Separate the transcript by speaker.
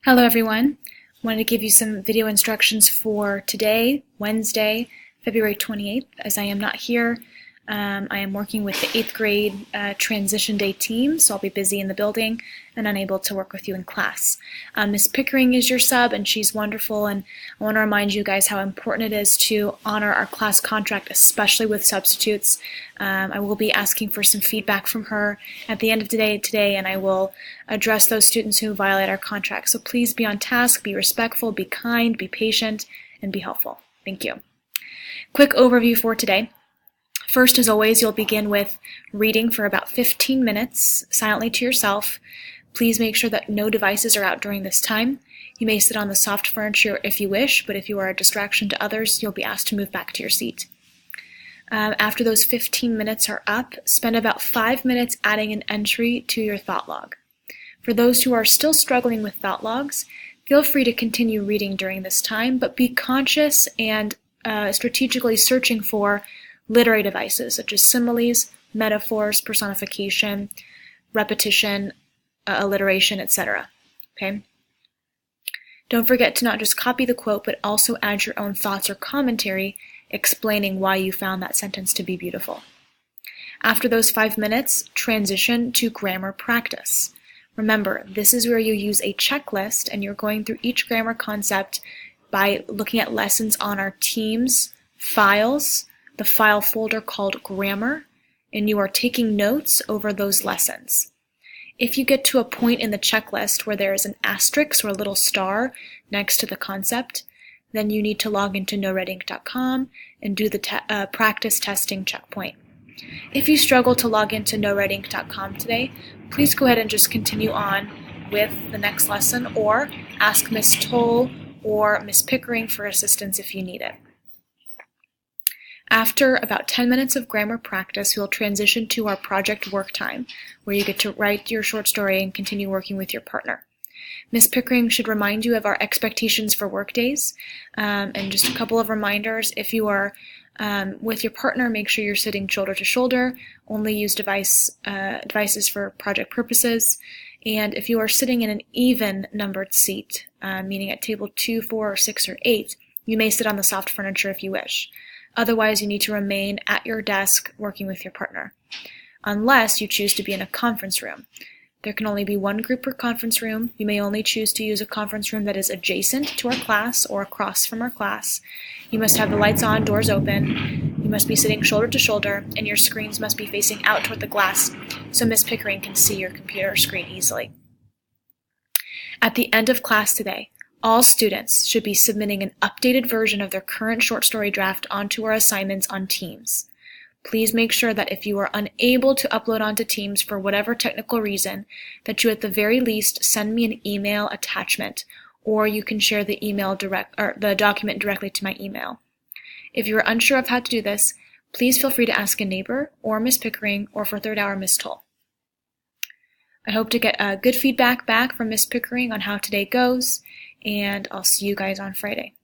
Speaker 1: Hello everyone. Wanted to give you some video instructions for today, Wednesday, February 28th, as I am not here. I am working with the 8th grade transition day team, so I'll be busy in the building and unable to work with you in class. Miss Pickering is your sub, and she's wonderful, and I want to remind you guys how important it is to honor our class contract, especially with substitutes. I will be asking for some feedback from her at the end of today, and I will address those students who violate our contract. So please be on task, be respectful, be kind, be patient, and be helpful. Thank you. Quick overview for today. First, as always, you'll begin with reading for about 15 minutes silently to yourself. Please make sure that no devices are out during this time. You may sit on the soft furniture if you wish, but if you are a distraction to others, you'll be asked to move back to your seat. After those 15 minutes are up, spend about 5 minutes adding an entry to your thought log. For those who are still struggling with thought logs, feel free to continue reading during this time, but be conscious and strategically searching for literary devices such as similes, metaphors, personification, repetition, alliteration, etc. Okay? Don't forget to not just copy the quote, but also add your own thoughts or commentary explaining why you found that sentence to be beautiful. After those 5 minutes, transition to grammar practice. Remember, this is where you use a checklist and you're going through each grammar concept by looking at lessons on our team's files, the file folder called Grammar, and you are taking notes over those lessons. If you get to a point in the checklist where there is an asterisk or a little star next to the concept, then you need to log into noredink.com and do the practice testing checkpoint. If you struggle to log into noredink.com today, please go ahead and just continue on with the next lesson or ask Miss Toll or Miss Pickering for assistance if you need it. After about 10 minutes of grammar practice, we'll transition to our project work time, where you get to write your short story and continue working with your partner. Miss Pickering should remind you of our expectations for work days, and just a couple of reminders. If you are with your partner, make sure you're sitting shoulder to shoulder, only use devices for project purposes, and if you are sitting in an even numbered seat, meaning at table 2, 4, 6, or 8, you may sit on the soft furniture if you wish. Otherwise, you need to remain at your desk working with your partner, unless you choose to be in a conference room. There can only be one group per conference room. You may only choose to use a conference room that is adjacent to our class or across from our class. You must have the lights on, doors open. You must be sitting shoulder to shoulder, and your screens must be facing out toward the glass so Miss Pickering can see your computer screen easily. At the end of class today, all students should be submitting an updated version of their current short story draft onto our assignments on Teams. Please make sure that if you are unable to upload onto Teams for whatever technical reason, that you at the very least send me an email attachment, or you can share the the document directly to my email. If you are unsure of how to do this, please feel free to ask a neighbor or Miss Pickering, or for third hour Miss Toll. I hope to get good feedback back from Miss Pickering on how today goes, and I'll see you guys on Friday.